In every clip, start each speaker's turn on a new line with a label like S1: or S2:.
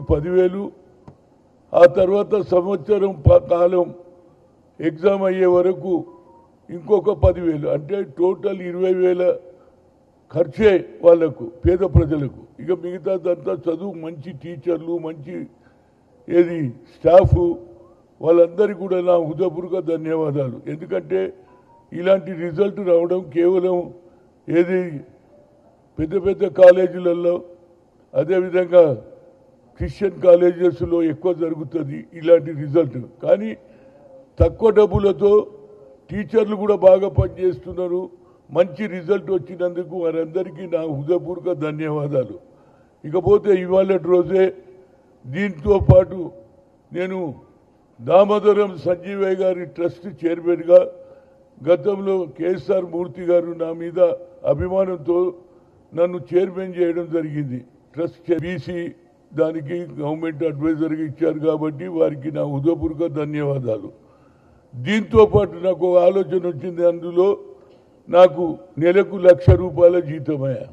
S1: 10,000 ఆ తర్వాత సంవత్సరం కాలం ఎగ్జామ్ అయ్యే వరకు ఇంకొక 10,000 అంటే టోటల్ 20,000 ఖర్చే వాళ్లకు పేద ప్రజలకు. ఇక మిగతాదంతా చదువు, మంచి టీచర్లు, మంచి స్టాఫ్, వాళ్ళందరికీ కూడా నా హృదయపూర్వక ధన్యవాదాలు. ఎందుకంటే ఇలాంటి రిజల్ట్ రావడం కేవలం పెద్ద పెద్ద కాలేజీలలో, అదేవిధంగా క్రిస్టియన్ కాలేజెస్లో ఎక్కువ జరుగుతుంది ఇలాంటి రిజల్ట్. కానీ తక్కువ డబ్బులతో టీచర్లు కూడా బాగా పనిచేస్తున్నారు. మంచి రిజల్ట్ వచ్చినందుకు వారందరికీ నా హృదయపూర్వక ధన్యవాదాలు. ఇకపోతే ఇవాళ రోజే దీంతో పాటు నేను దామోదరం సంజీవయ్య గారి ట్రస్ట్ చైర్మన్గా గతంలో కేఎస్ఆర్ మూర్తి గారు నా మీద అభిమానంతో నన్ను చైర్మన్ చేయడం జరిగింది. ట్రస్ట్ బీసీ దానికి గవర్నమెంట్ అడ్వైజర్గా ఇచ్చారు కాబట్టి వారికి నా హృదయపూర్వక ధన్యవాదాలు. దీంతో పాటు నాకు ఆలోచన వచ్చింది. అందులో నాకు నెలకు ₹1,00,000 జీతమయ్యా.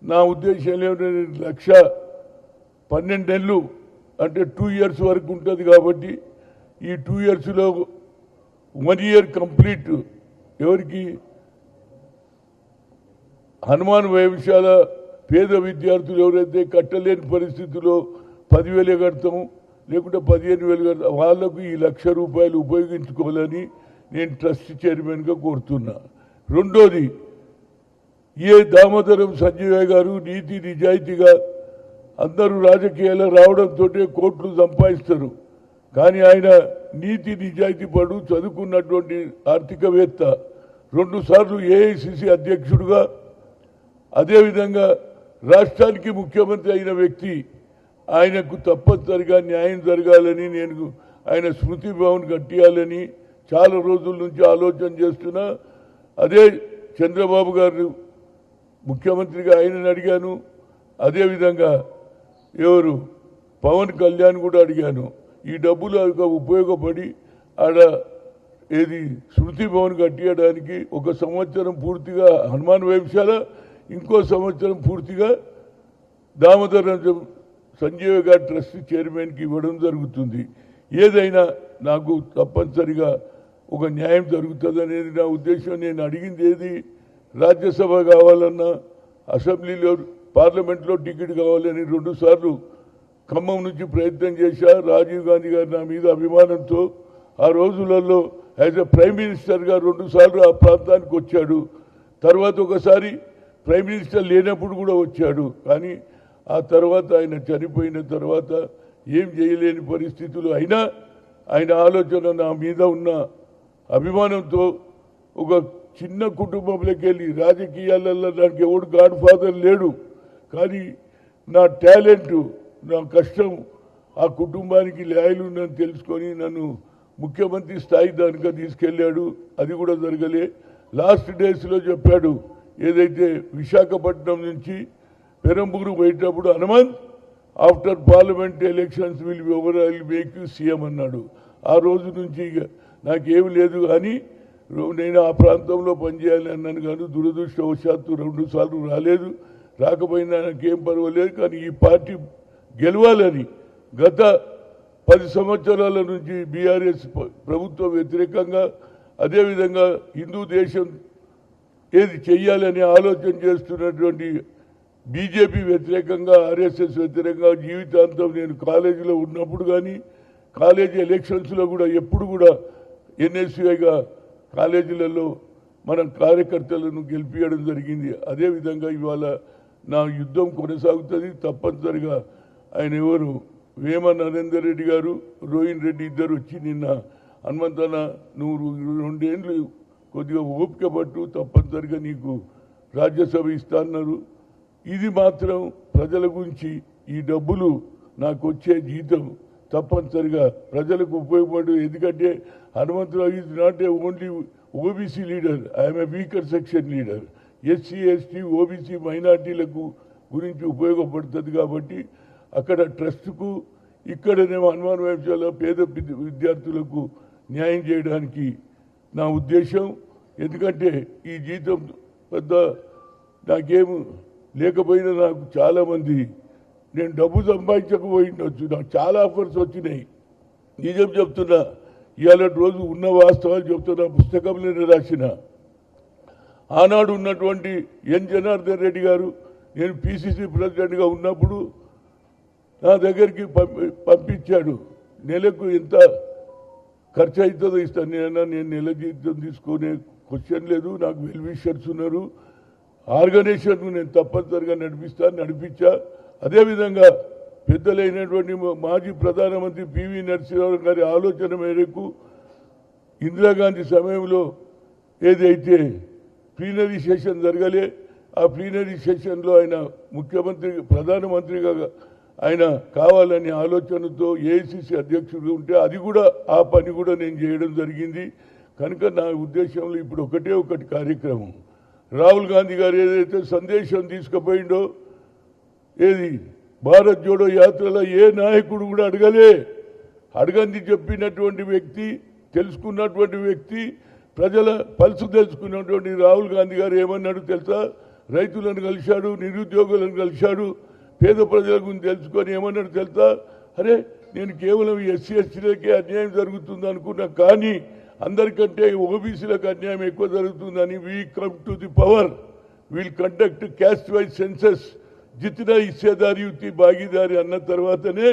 S1: నా ఉద్దేశం ఏమిటంటే 12 నెలలు అంటే 2 ఇయర్స్ వరకు ఉంటుంది కాబట్టి ఈ 2 ఇయర్స్లో 1 ఇయర్ కంప్లీట్ ఎవరికి హనుమాన్ వైవిశాల పేద విద్యార్థులు ఎవరైతే కట్టలేని పరిస్థితుల్లో 10,000 కడతాము, లేకుంటే 15,000 కడతాం, వాళ్లకు ఈ ₹1,00,000 ఉపయోగించుకోవాలని నేను ట్రస్ట్ చైర్మన్గా కోరుతున్నా. రెండోది, దామోదరం సంజీవయ్య గారు నీతి నిజాయితీగా అందరూ రాజకీయాల్లో రావడంతో కోట్లు సంపాదిస్తారు. కానీ ఆయన నీతి నిజాయితీ పడు చదువుకున్నటువంటి ఆర్థికవేత్త, 2 సార్లు ఏఐసిసి అధ్యక్షుడుగా, అదేవిధంగా రాష్ట్రానికి ముఖ్యమంత్రి అయిన వ్యక్తి. ఆయనకు తప్పనిసరిగా న్యాయం జరగాలని, నేను ఆయన స్మృతి భవన్ కట్టియాలని చాలా రోజుల నుంచి ఆలోచన చేస్తున్నా. అదే చంద్రబాబు గారు ముఖ్యమంత్రిగా ఆయనను అడిగాను, అదేవిధంగా పవన్ కళ్యాణ్ కూడా అడిగాను. ఈ డబ్బులు ఉపయోగపడి ఆడ స్మృతి భవన్ కట్టియడానికి 1 సంవత్సరం పూర్తిగా హనుమాన్ వైవిశాల, ఇంకో సంవత్సరం పూర్తిగా దామోదరం సంజీవ్ గారి ట్రస్ట్ చైర్మన్కి ఇవ్వడం జరుగుతుంది. ఏదైనా నాకు తప్పనిసరిగా ఒక న్యాయం జరుగుతుంది అనేది నా ఉద్దేశం. నేను అడిగింది రాజ్యసభ కావాలన్నా, అసెంబ్లీలో పార్లమెంట్లో టికెట్ కావాలని 2 సార్లు ఖమ్మం నుంచి ప్రయత్నం చేశా. రాజీవ్ గాంధీ గారు నా మీద అభిమానంతో ఆ రోజులలో యాజ్ ఎ ప్రైమ్ మినిస్టర్గా 2 సార్లు ఆ ప్రాంతానికి వచ్చాడు. తర్వాత ఒకసారి ప్రైమ్ మినిస్టర్ లేనప్పుడు కూడా వచ్చాడు. కానీ ఆ తర్వాత ఆయన చనిపోయిన తర్వాత ఏం చేయలేని పరిస్థితులు అయినా ఆయన ఆలోచన నా మీద ఉన్న అభిమానంతో ఒక చిన్న కుటుంబంలోకి వెళ్ళి రాజకీయాలలో దానికి ఎవడు గాడ్ ఫాదర్ లేడు. కానీ నా టాలెంట్, నా కష్టం ఆ కుటుంబానికి న్యాయాలు నన్ను తెలుసుకొని నన్ను ముఖ్యమంత్రి స్థాయి దానిగా తీసుకెళ్ళాడు. అది కూడా జరగలే. లాస్ట్ డేస్లో చెప్పాడు, ఏదైతే విశాఖపట్నం నుంచి పెరంబూరు పోయేటప్పుడు, Hanumanth after parliament elections will be over, I will make you CM అన్నాడు. ఆ రోజు నుంచి నాకేమి లేదు. కానీ నేను ఆ ప్రాంతంలో పనిచేయాలి అన్నాను. కానీ దురదృష్టవశాత్తు 2 సార్లు రాలేదు. రాకపోయినా నాకేం పర్వాలేదు. కానీ ఈ పార్టీ గెలవాలని గత 10 సంవత్సరాల నుంచి బీఆర్ఎస్ ప్రభుత్వం వ్యతిరేకంగా, అదేవిధంగా హిందూ దేశం చెయ్యాలని ఆలోచన చేస్తున్నటువంటి బీజేపీ వ్యతిరేకంగా, ఆర్ఎస్ఎస్ వ్యతిరేకంగా జీవితాంతం నేను కాలేజీలో ఉన్నప్పుడు కానీ కాలేజీ ఎలక్షన్స్లో కూడా ఎప్పుడు కూడా ఎన్ఎస్యూఐగా కాలేజీలలో మన కార్యకర్తలను గెలిపించడం జరిగింది. అదేవిధంగా ఇవాళ నా యుద్ధం కొనసాగుతుంది. తప్పనిసరిగా ఆయన వేమ నరేందర్ రెడ్డి గారు, రోహిన్ రెడ్డి ఇద్దరు వచ్చి నిన్న హనుమంతన్న నువ్వు 2 ఏళ్ళు కొద్దిగా ఓపిక పట్టు, తప్పనిసరిగా నీకు రాజ్యసభ ఇస్తాన్నారు. ఇది మాత్రం ప్రజల గురించి, ఈ డబ్బులు నాకు వచ్చే జీతం తప్పనిసరిగా ప్రజలకు ఉపయోగపడు. ఎందుకంటే Hanumantha Rao is not a only OBC leader, I'm a weaker section leader. SC, ST, OBC మైనార్టీలకు గురించి ఉపయోగపడుతుంది. కాబట్టి అక్కడ ట్రస్ట్కు, ఇక్కడనేమో హనుమాన్ వైవిశాల పేద విద్యార్థులకు న్యాయం చేయడానికి నా ఉద్దేశం. ఎందుకంటే ఈ జీతం పెద్ద నాకేం లేకపోయినా నాకు చాలామంది నేను డబ్బు సంపాదించకపోయిండొచ్చు, నాకు చాలా ఆఫర్స్ వచ్చినాయి. నిజం చెప్తున్నా, ఇవాళ రోజు ఉన్న వాస్తవాలు చెప్తున్నా. పుస్తకంలోనే రాసిన. ఆనాడు ఉన్నటువంటి ఎన్ జనార్దన్ రెడ్డి గారు నేను పిసిసి ప్రెసిడెంట్గా ఉన్నప్పుడు నా దగ్గరికి పంపించాడు. నెలకు ఎంత ఖర్చు అవుతుందో ఇస్తాను. నేను నెల జీతం తీసుకునే క్వశ్చన్ లేదు. నాకు వెల్ విషర్స్ ఉన్నారు. ఆర్గనైజేషన్ నేను తప్పనిసరిగా నడిపించా. అదేవిధంగా పెద్దలైనటువంటి మాజీ ప్రధానమంత్రి పివి నరసింహారావు గారి ఆలోచన మేరకు ఇందిరాగాంధీ సమయంలో ఏదైతే ప్లీనరీ సెషన్ జరగలే, ఆ ప్లీనరీ సెషన్లో ఆయన ముఖ్యమంత్రి ప్రధానమంత్రిగా ఆయన కావాలనే ఆలోచనతో ఏఐసిసి అధ్యక్షుడు ఉంటే అది కూడా ఆ పని కూడా నేను చేయడం జరిగింది. కనుక నా ఉద్దేశంలో ఇప్పుడు ఒకటి కార్యక్రమం, రాహుల్ గాంధీ గారు ఏదైతే సందేశం తీసుకుపోయిండో, ఏది భారత్ జోడో యాత్రలో ఏ నాయకుడు కూడా అడగంది చెప్పినటువంటి వ్యక్తి, తెలుసుకున్నటువంటి వ్యక్తి, ప్రజల పల్సు తెలుసుకున్నటువంటి రాహుల్ గాంధీ గారు ఏమన్నాడు తెలుసా? రైతులను కలిశాడు, నిరుద్యోగులను కలిశాడు, పేద ప్రజల గురించి తెలుసుకొని ఏమన్నాడు తెలుసా? అరే నేను కేవలం ఎస్సీ ఎస్టీలకే అన్యాయం జరుగుతుంది అనుకున్నా, కానీ అందరికంటే ఓబీసీలకు అన్యాయం ఎక్కువ జరుగుతుందని we come to the power, will conduct caste wise census, జితనా హిస్సేదారి యుక్తి భాగీదారి అన్న తర్వాతనే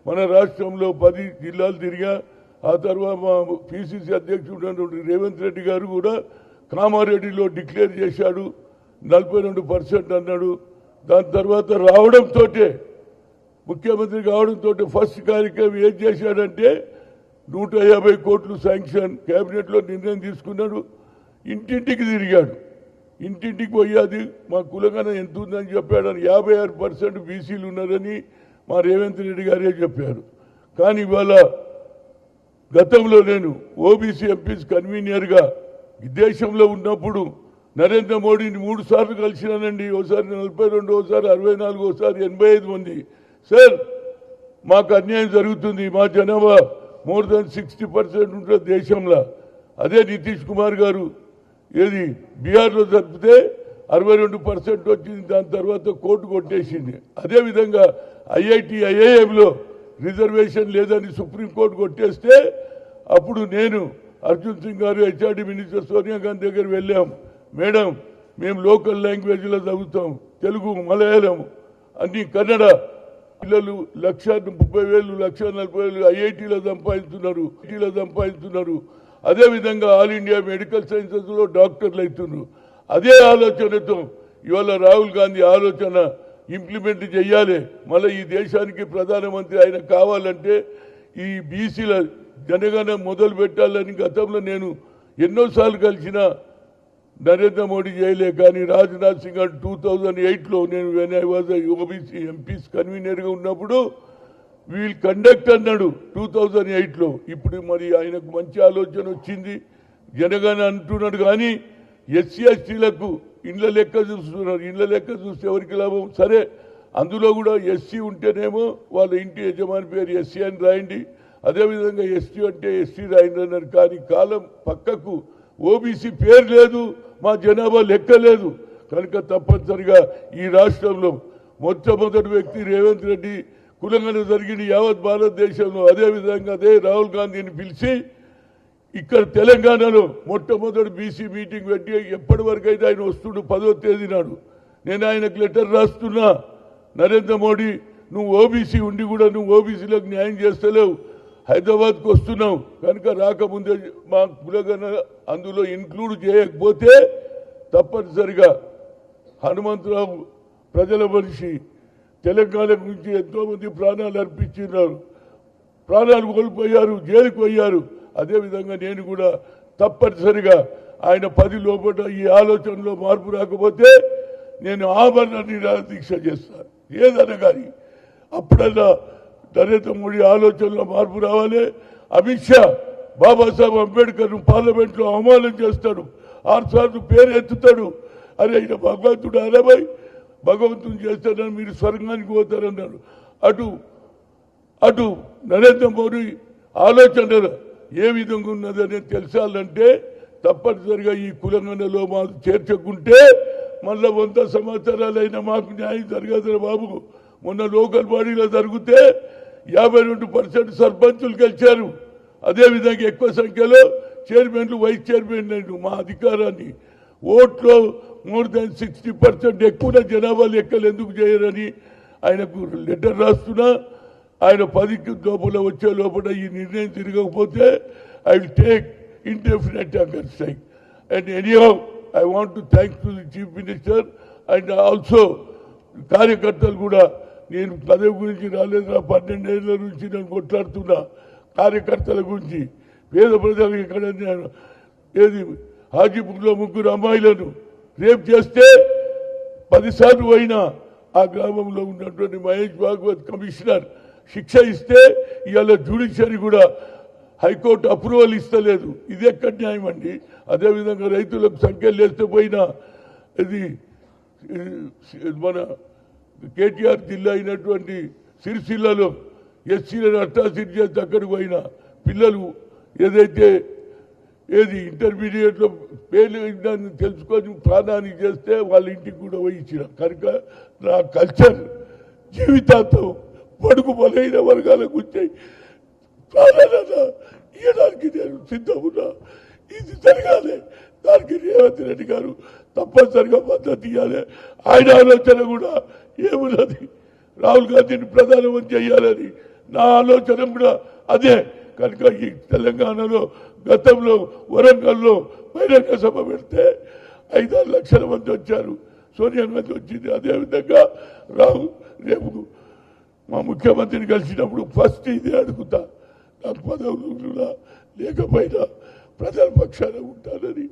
S1: మన రాష్ట్రంలో 10 జిల్లాలు తిరిగా. ఆ తర్వాత మా పిసిసి అధ్యక్షుడు రేవంత్ రెడ్డి గారు కూడా కామారెడ్డిలో డిక్లేర్ చేశాడు, 42% అన్నాడు. దాని తర్వాత రావడంతో, ముఖ్యమంత్రి కావడంతో ఫస్ట్ కార్యక్రమం ఏం చేశాడంటే 150 కోట్లు శాంక్షన్ కేబినెట్లో నిర్ణయం తీసుకున్నాడు. ఇంటింటికి తిరిగాడు. ఇంటింటికి పోయాది మా కులగన ఎంత ఉందని చెప్పాడని. 56% బీసీలు ఉన్నారని మా రేవంత్ రెడ్డి గారే చెప్పారు. కానీ ఇవాళ గతంలో నేను ఓబీసీ ఎంపీస్ కన్వీనర్గా దేశంలో ఉన్నప్పుడు నరేంద్ర మోడీని 3 సార్లు కలిసినానండి. ఒకసారి 42, ఒకసారి 64, ఒకసారి 85 మంది. సార్ మాకు అన్యాయం జరుగుతుంది, మా జనాభా మోర్ దాన్ 60% ఉంటుంది దేశంలో. అదే నితీష్ కుమార్ గారు ఏది బీహార్లో జరిపితే 62% వచ్చింది. దాని తర్వాత కోర్టు కొట్టేసింది. అదేవిధంగా ఐఐఎంలో రిజర్వేషన్ లేదని సుప్రీంకోర్టు కొట్టేస్తే అప్పుడు నేను అర్జున్ సింగ్ గారు హెచ్ఆర్డీ మినిస్టర్ సోనియా గాంధీ దగ్గర వెళ్ళాం. మేడం మేము లోకల్ లాంగ్వేజ్లో చదువుతాం, తెలుగు, మలయాళం, అన్ని కన్నడ. పిల్లలు 1,30,000, 1,40,000 ఐఐటీలో సంపాదిస్తున్నారు. అదేవిధంగా ఆల్ ఇండియా మెడికల్ సైన్సెస్లో డాక్టర్లు అవుతున్నారు. అదే ఆలోచనతో ఇవాళ రాహుల్ గాంధీ ఆలోచన ఇంప్లిమెంట్ చేయాలి. మళ్ళీ ఈ దేశానికి ప్రధానమంత్రి ఆయన కావాలంటే ఈ బీసీల జనగణ మొదలు పెట్టాలని గతంలో నేను ఎన్నోసార్లు కలిసిన నరేంద్ర మోడీ చేయలే. కానీ రాజ్నాథ్ సింగ్ 2008లో నేను when I was OBC MPs కన్వీనర్గా ఉన్నప్పుడు వీల్ కండక్ట్ అన్నాడు 2008లో. ఇప్పుడు మరి ఆయనకు మంచి ఆలోచన వచ్చింది, జనగణ అంటున్నాడు. కానీ ఎస్సీ ఎస్టీలకు ఇండ్ల లెక్క చూస్తున్నారు. ఇండ్ల లెక్క చూస్తే ఎవరికి లాభం? సరే అందులో కూడా ఎస్సీ ఉంటేనేమో వాళ్ళ ఇంటి యజమాని పేరు ఎస్సీ అని రాయండి, అదేవిధంగా ఎస్టీ అంటే ఎస్టీ రాయండి అన్నారు. కానీ కాలం పక్కకు ఓబీసీ పేరు లేదు, మా జనాభా లెక్క లేదు. కనుక తప్పనిసరిగా ఈ రాష్ట్రంలో మొట్టమొదటి వ్యక్తి రేవంత్ రెడ్డి కులంగన జరిగిన యావత్ భారతదేశంలో. అదేవిధంగా అదే రాహుల్ గాంధీని పిలిచి ఇక్కడ తెలంగాణలో మొట్టమొదటి బీసీ మీటింగ్ పెట్టి ఎప్పటి వరకు అయితే ఆయన వస్తుడు 10వ తేదీ నాడు నేను ఆయనకు లెటర్ రాస్తున్నా, నరేంద్ర మోడీ నువ్వు ఓబీసీ ఉండి కూడా నువ్వు ఓబీసీలకు న్యాయం చేస్తలేవు, హైదరాబాద్కు వస్తున్నావు కనుక రాకముందే మా కులగన అందులో ఇన్క్లూడ్ చేయకపోతే తప్పనిసరిగా హనుమంతరావు ప్రజల మనిషి తెలంగాణ గురించి ఎంతోమంది ప్రాణాలు అర్పించినారు, ప్రాణాలు కోల్పోయారు, జైలుకు పోయారు. అదేవిధంగా నేను కూడా తప్పనిసరిగా ఆయన 10 లోపల ఈ ఆలోచనలో మార్పు రాకపోతే నేను ఆభరణ నిరాదీక్ష చేస్తాను. ఏదన్నా కానీ అప్పుడల్లా నరేంద్ర మోడీ ఆలోచనలో మార్పు రావాలి. అమిత్ షా బాబాసాహెబ్ అంబేద్కర్ పార్లమెంట్లో అవమానం చేస్తాడు, 6 సార్లు పేరు ఎత్తుతాడు. అరే ఆయన భగవంతుడు అరవై భగవంతుని చేస్తాడని మీరు స్వర్గానికి పోతారన్నాడు. అటు నరేంద్ర మోడీ ఆలోచన ఏ విధంగా ఉన్నదని తెలిసాలంటే తప్పనిసరిగా ఈ కులంగనలో మాకు చేర్చకుంటే మళ్ళీ 100 సంవత్సరాలైనా మాకు న్యాయం జరగదు బాబు. మొన్న లోకల్ బాడీలో జరిగితే 52% సర్పంచులు గెలిచారు. అదేవిధంగా ఎక్కువ సంఖ్యలో చైర్మన్లు వైస్ చైర్మన్లు మా అధికారాన్ని ఓట్లో మోర్ దాన్ 60% ఎక్కువ జనాభా లెక్కలు ఎందుకు చేయరని ఆయనకు లెటర్ రాస్తున్నా. ఆయన 10కి లోపల వచ్చే లోపల ఈ నిర్ణయం తిరగకపోతే I will take indefinite hunger strike. And anyhow, I want to thank to the Chief Minister and also కార్యకర్తలు కూడా. నేను పదవి గురించి రాలేదురా, 12 ఏళ్ల నుంచి నేను కొట్లాడుతున్నా కార్యకర్తల గురించి. పేద ప్రజలకు ఎక్కడ ఏది హాజీపూర్లో 3 అమ్మాయిలను రేప్ చేస్తే 10 సార్లు అయినా ఆ గ్రామంలో ఉన్నటువంటి మహేష్ భాగవత్ కమిషనర్ శిక్ష ఇస్తే ఇవాళ జ్యుడిషియరీ కూడా హైకోర్టు అప్రూవల్ ఇస్తలేదు. ఇది ఎక్కడ న్యాయం అండి? అదేవిధంగా రైతులకు సంఖ్యలు వేస్తే పోయినా ఇది మన కేటీఆర్ జిల్లా అయినటువంటి సిరిసిల్లలో ఎస్సీలను అట్టాసిట్ చేస్తే అక్కడికి పోయినా పిల్లలు ఏదైతే ఇంటర్మీడియట్లో పేర్లు తెలుసుకొని ప్రాణానికి చేస్తే వాళ్ళ ఇంటికి కూడా వహించిన కనుక నా కల్చర్ జీవితాంతం పడుకు బలైన వర్గాలకు వచ్చాయి ప్రాధాన్యత ఇవ్వడానికి నేను సిద్ధమున్నా. ఇది జరగాలి. దానికి రేవంత్ రెడ్డి గారు తప్పనిసరిగా మద్దతు ఇవ్వాలి. ఆయన ఆలోచన కూడా ఏమున్నది, రాహుల్ గాంధీని ప్రధానమంత్రి చేయాలని నా ఆలోచన కూడా అదే. కనుక ఈ తెలంగాణలో గతంలో వరంగల్లో బహిరంగ సభ పెడితే 5-6 లక్షల మంది వచ్చారు, సోనియా గాంధీ వచ్చింది. అదేవిధంగా రేపు మా ముఖ్యమంత్రిని కలిసినప్పుడు ఫస్ట్ ఇదే అడుగుతా, నాకు పదవులు లేకపోయినా ప్రజల పక్షాన ఉంటానని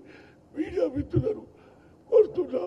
S1: మీడియా మిత్రులను కోరుతున్నా.